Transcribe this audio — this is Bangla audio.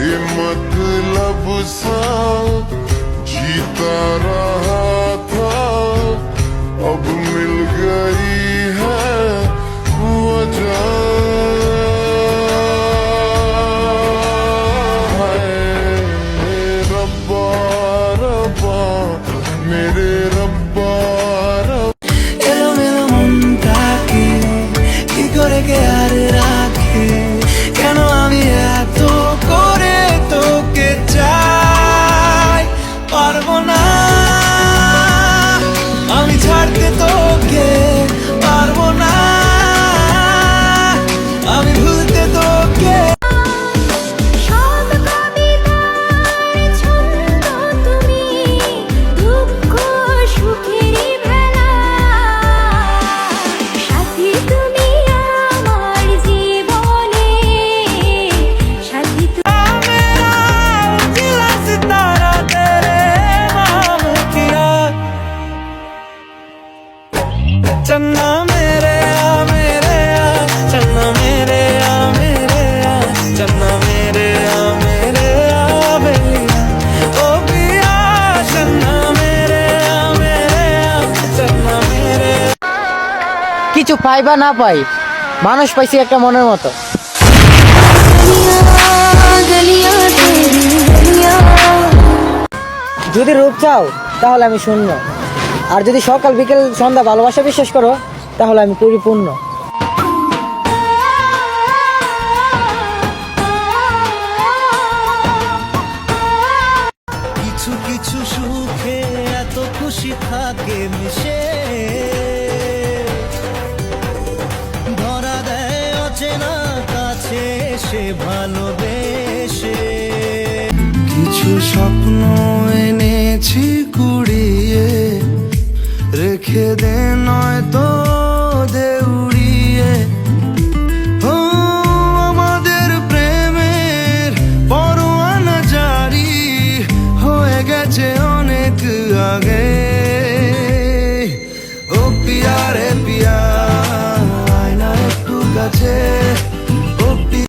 ये मतलब सा जीता रहा था, अब मिल गई है वजह। रब्बा रब्बा मेरे रब्बा এলোমেলো মনটাকে কি করে কে আর রাখে, কেন আমি এত করে তোকে চাই, পারবো না আমি ছাড়তে তোকে, পারবো না আমি ভুলতে তোকে। चन्ना मेरे आ मेरे आ, चन्ना मेरे आ मेरे आ, चन्ना मेरे आ मेरे आ बेलिया, ओ पिया चन्ना मेरे आ मेरे आ, चन्ना मेरे। কিছু পাই বা না পাই, মানুষ পাইছি একটা মনের মতো। যদি রূপ চাও তাহলে আমি শূন্য, আর যদি সকাল বিকেল সন্ধ্যা ভালোবাসা বিশ্বাস করো তাহলে আমি পরিপূর্ণ। কিছু কিছু সুখে এত খুশি থাকে মিশে, ধরা দেয় অচেনা কাছে সে ভালোবেসে। কিছু স্বপ্ন এনেছি কুড়িয়ে, রেখে দে নয়তো দেউড়িয়ে। ও আমাদের প্রেমের পরোয়ানা জারি হয়ে গেছে অনেক আগে। ও পিয়া রে পিয়া আয়না একটু কাছে